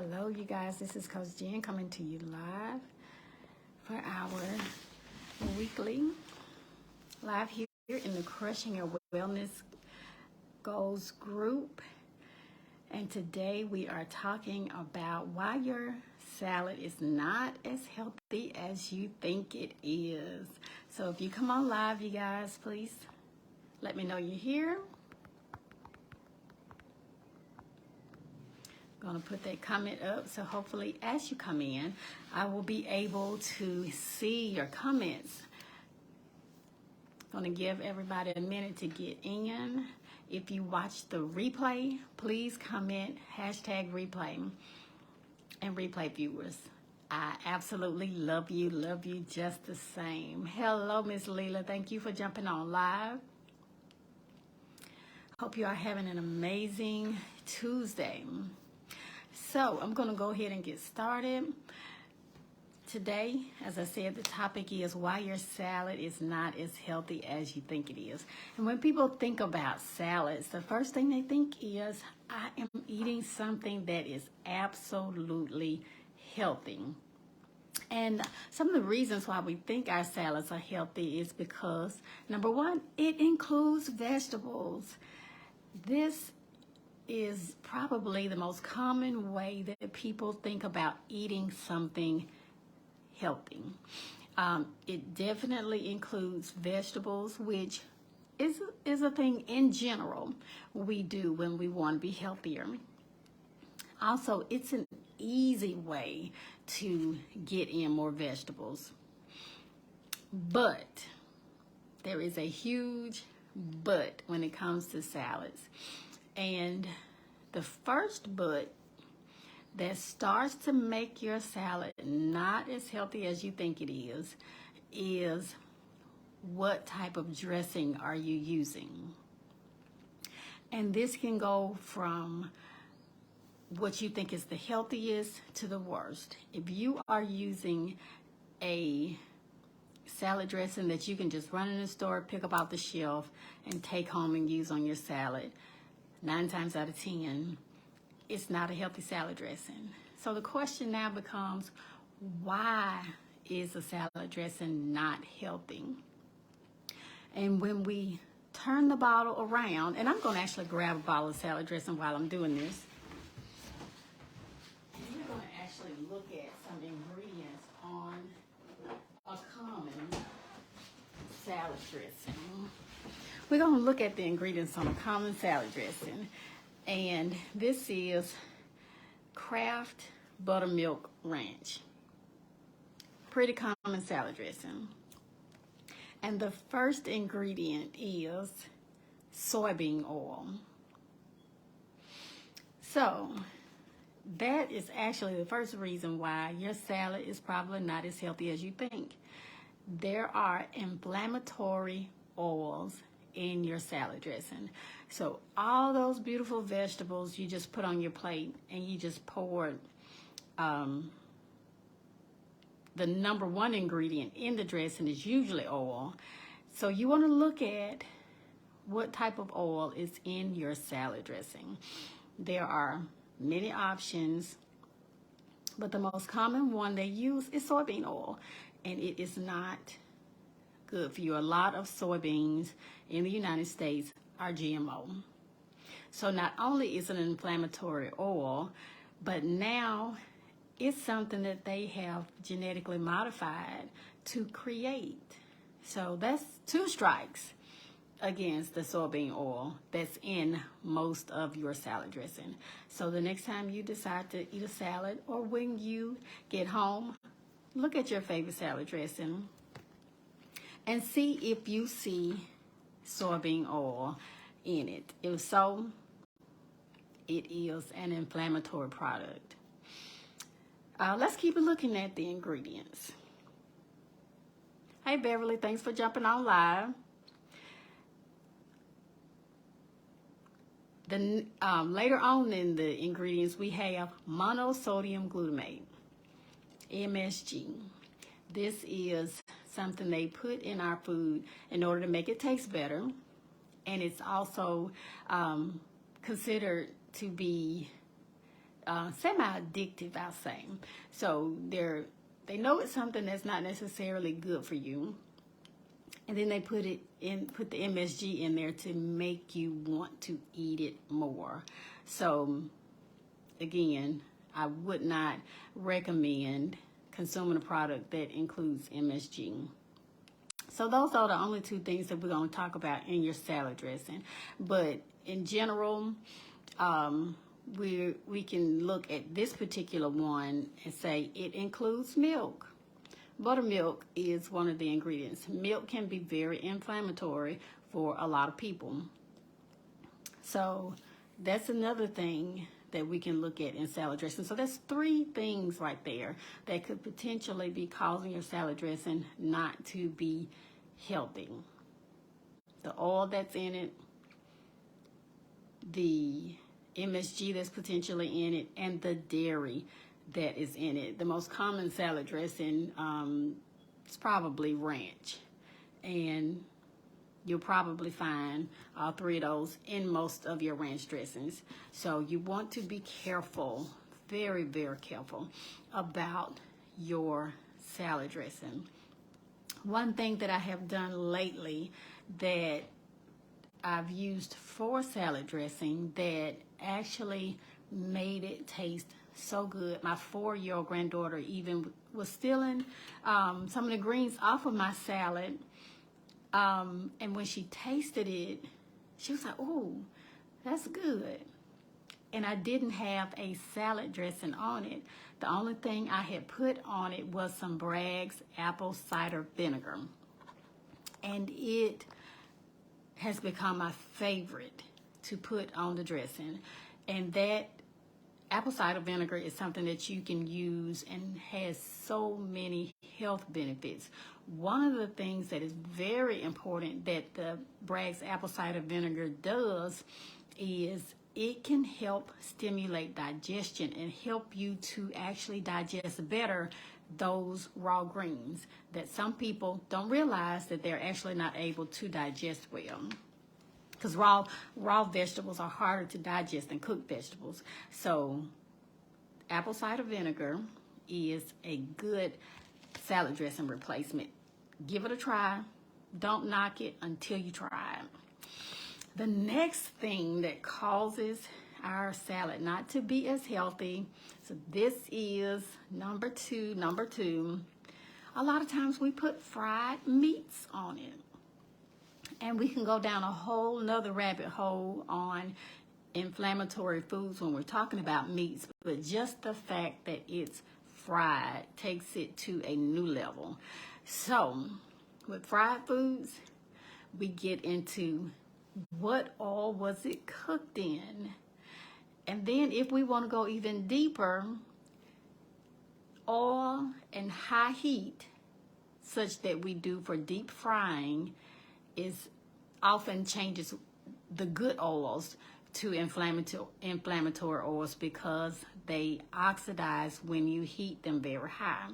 Hello, you guys. This is Coach Jen coming to you live for our weekly live here in the Crushing Your Wellness Goals group. And today we are talking about why your salad is not as healthy as you think it is. So if you come on live, you guys, please let me know you're here. Going to put that comment up, so hopefully as you come in I will be able to see your comments. Going to give everybody a minute to get in. If you watch the replay, please comment #replay. And replay viewers, I absolutely love you just the same. Hello, Miss Leela, thank you for jumping on live. Hope you are having an amazing Tuesday. So I'm going to go ahead and get started. Today, as I said, the topic is why your salad is not as healthy as you think it is. And when people think about salads, the first thing they think is, I am eating something that is absolutely healthy. And some of the reasons why we think our salads are healthy is because, number one, it includes vegetables. This is probably the most common way that people think about eating something healthy. It definitely includes vegetables, which is a thing in general we do when we want to be healthier. Also, it's an easy way to get in more vegetables. But there is a huge but when it comes to salads. And the first but that starts to make your salad not as healthy as you think it is what type of dressing are you using? And this can go from what you think is the healthiest to the worst. If you are using a salad dressing that you can just run in the store, pick up off the shelf, and take home and use on your salad, 9 times out of 10, it's not a healthy salad dressing. So the question now becomes, why is a salad dressing not healthy? And when we turn the bottle around, and I'm going to actually grab a bottle of salad dressing while I'm doing this. And we're going to actually look at some ingredients on a common salad dressing. We're going to look at the ingredients on a common salad dressing. And this is Kraft Buttermilk Ranch. Pretty common salad dressing. And the first ingredient is soybean oil. So that is actually the first reason why your salad is probably not as healthy as you think. There are inflammatory oils in your salad dressing. So all those beautiful vegetables you just put on your plate and you just poured the number one ingredient in the dressing is usually oil. So you want to look at what type of oil is in your salad dressing. There are many options, but the most common one they use is soybean oil, and it is not good for you. A lot of soybeans in the United States are GMO. So not only is it an inflammatory oil, but now it's something that they have genetically modified to create. So that's 2 strikes against the soybean oil that's in most of your salad dressing. So the next time you decide to eat a salad, or when you get home, look at your favorite salad dressing and see if you see soybean oil in it. If so, it is an inflammatory product. Let's keep looking at the ingredients. Hey Beverly, thanks for jumping on live. Later on in the ingredients, we have monosodium glutamate, MSG. This is something they put in our food in order to make it taste better. And it's also considered to be semi-addictive, I'll say. So they know it's something that's not necessarily good for you, and then they put the MSG in there to make you want to eat it more. So again, I would not recommend consuming a product that includes MSG. So those are the only two things that we're going to talk about in your salad dressing. But in general, we can look at this particular one and say it includes milk. Buttermilk is one of the ingredients. Milk can be very inflammatory for a lot of people. So that's another thing that we can look at in salad dressing. So that's 3 things right there that could potentially be causing your salad dressing not to be healthy. The oil that's in it, the MSG that's potentially in it, and the dairy that is in it. The most common salad dressing is probably ranch, and you'll probably find all 3 of those in most of your ranch dressings. So you want to be careful, very, very careful about your salad dressing. One thing that I have done lately that I've used for salad dressing that actually made it taste so good. My 4-year-old granddaughter even was stealing some of the greens off of my salad. And when she tasted it, she was like, "Ooh, that's good." And I didn't have a salad dressing on it. The only thing I had put on it was some Bragg's apple cider vinegar. And it has become my favorite to put on the dressing. And that apple cider vinegar is something that you can use and has so many health benefits. One of the things that is very important that the Bragg's apple cider vinegar does is it can help stimulate digestion and help you to actually digest better those raw greens that some people don't realize that they're actually not able to digest well. Because raw vegetables are harder to digest than cooked vegetables. So apple cider vinegar is a good salad dressing replacement. Give it a try. Don't knock it until you try it. The next thing that causes our salad not to be as healthy, so this is number two. A lot of times we put fried meats on it. And we can go down a whole nother rabbit hole on inflammatory foods when we're talking about meats, but just the fact that it's fried takes it to a new level. So with fried foods, we get into what oil was it cooked in? And then if we want to go even deeper, oil and high heat, such that we do for deep frying, is often changes the good oils to inflammatory oils because they oxidize when you heat them very high.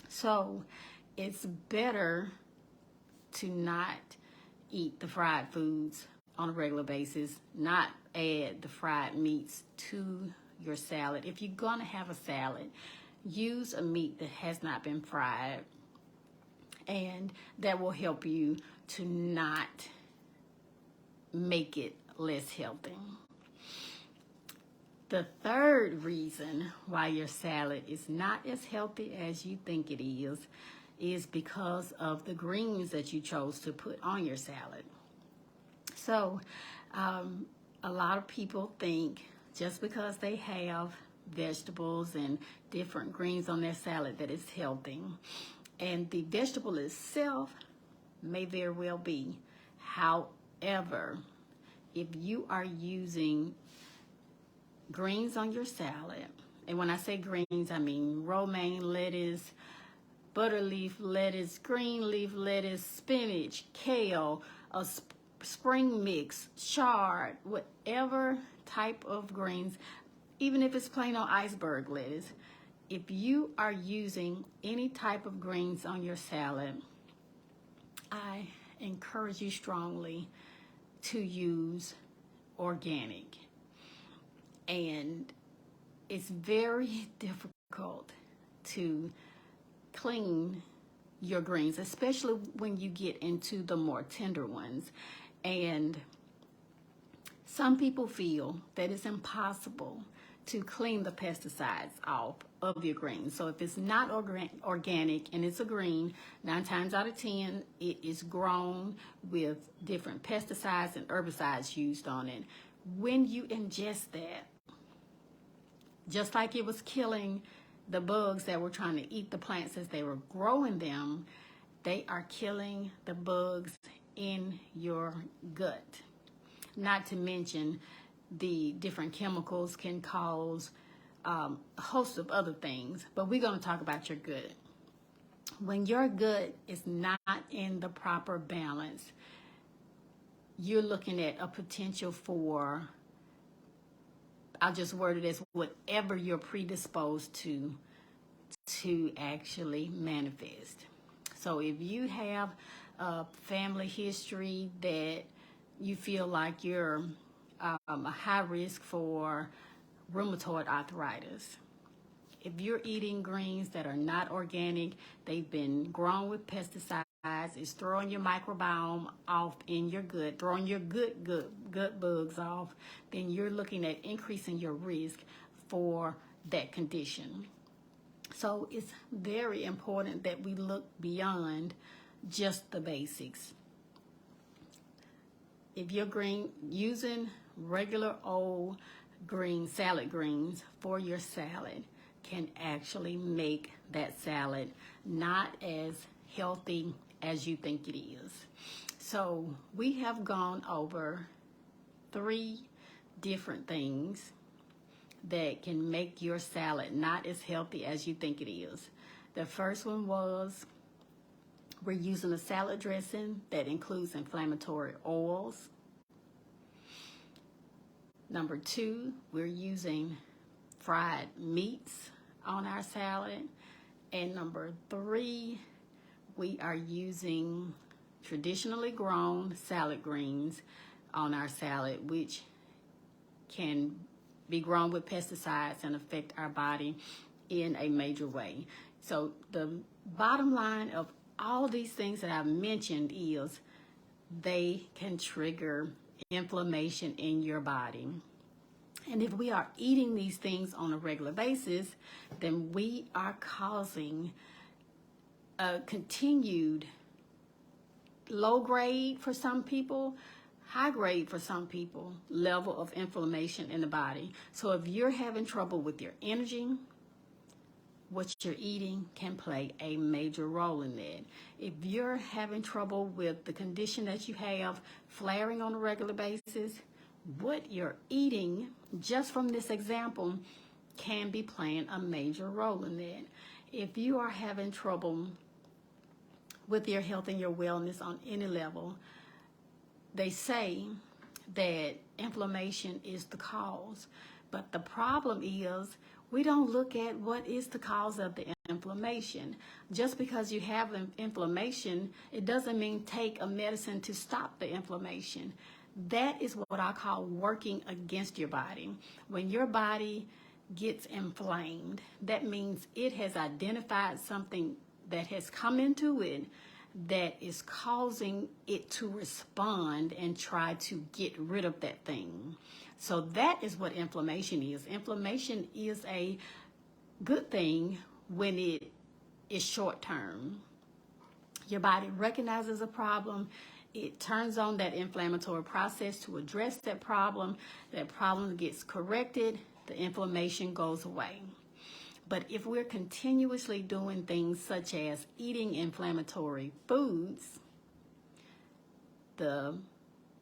So it's better to not eat the fried foods on a regular basis, not add the fried meats to your salad. If you're going to have a salad, use a meat that has not been fried, and that will help you to not make it less healthy. The third reason why your salad is not as healthy as you think it is because of the greens that you chose to put on your salad. So a lot of people think just because they have vegetables and different greens on their salad that it's healthy. And the vegetable itself may very well be. However, if you are using greens on your salad, and when I say greens, I mean romaine lettuce, butter leaf lettuce, green leaf lettuce, spinach, kale, a spring mix, chard, whatever type of greens, even if it's plain old iceberg lettuce, if you are using any type of greens on your salad, I encourage you strongly to use organic. And it's very difficult to clean your greens, especially when you get into the more tender ones. And some people feel that it's impossible to clean the pesticides off of your greens. So if it's not organic and it's a green, 9 times out of 10, it is grown with different pesticides and herbicides used on it. When you ingest that, just like it was killing the bugs that were trying to eat the plants as they were growing them, they are killing the bugs in your gut. Not to mention the different chemicals can cause a host of other things, but we're going to talk about your gut. When your gut is not in the proper balance, you're looking at a potential for, I'll just word it as whatever you're predisposed to actually manifest. So if you have a family history that you feel like you're a high risk for rheumatoid arthritis, if you're eating greens that are not organic, they've been grown with pesticides, it's throwing your microbiome off in your gut, throwing your gut bugs off, then you're looking at increasing your risk for that condition. So it's very important that we look beyond just the basics. If you're using regular old green salad greens for your salad, can actually make that salad not as healthy as you think it is. So we have gone over 3 different things that can make your salad not as healthy as you think it is. The first one was we're using a salad dressing that includes inflammatory oils. Number 2, we're using fried meats on our salad. And number 3, we are using traditionally grown salad greens on our salad, which can be grown with pesticides and affect our body in a major way. So the bottom line of all these things that I've mentioned is they can trigger inflammation in your body. And if we are eating these things on a regular basis, then we are causing a continued low grade for some people, high grade for some people, level of inflammation in the body. So if you're having trouble with your energy, what you're eating can play a major role in that. If you're having trouble with the condition that you have flaring on a regular basis, what you're eating, just from this example, can be playing a major role in that. If you are having trouble with your health and your wellness on any level, they say that inflammation is the cause. But the problem is we don't look at what is the cause of the inflammation. Just because you have inflammation, it doesn't mean take a medicine to stop the inflammation. That is what I call working against your body. When your body gets inflamed, that means it has identified something that has come into it that is causing it to respond and try to get rid of that thing. So that is what inflammation is. Inflammation is a good thing when it is short term. Your body recognizes a problem, it turns on that inflammatory process to address that problem gets corrected, the inflammation goes away. But if we're continuously doing things such as eating inflammatory foods, the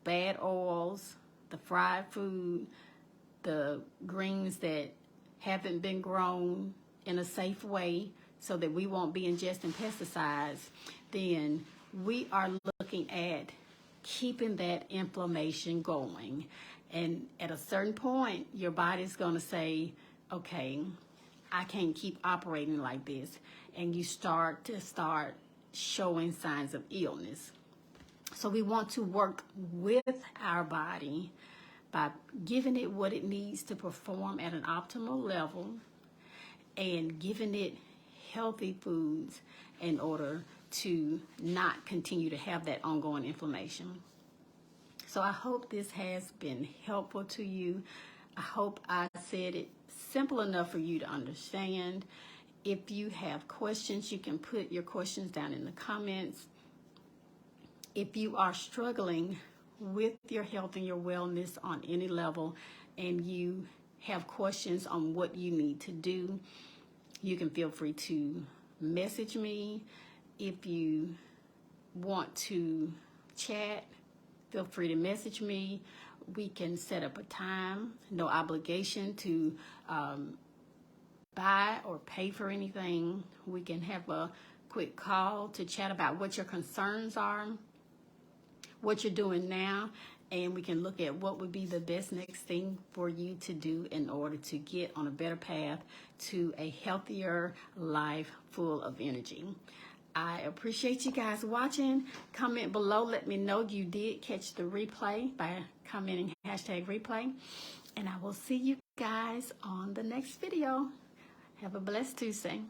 bad oils, the fried food, the greens that haven't been grown in a safe way so that we won't be ingesting pesticides, then we are looking at keeping that inflammation going. And at a certain point, your body's going to say, okay, I can't keep operating like this. And you start showing signs of illness. So we want to work with our body by giving it what it needs to perform at an optimal level and giving it healthy foods in order to not continue to have that ongoing inflammation. So I hope this has been helpful to you. I hope I said it simple enough for you to understand. If you have questions, you can put your questions down in the comments. If you are struggling with your health and your wellness on any level and you have questions on what you need to do, you can feel free to message me. If you want to chat, feel free to message me. We can set up a time, no obligation to buy or pay for anything. We can have a quick call to chat about what your concerns are, what you're doing now, and we can look at what would be the best next thing for you to do in order to get on a better path to a healthier life full of energy. I appreciate you guys watching. Comment below. Let me know you did catch the replay by commenting #replay. And I will see you guys on the next video. Have a blessed Tuesday.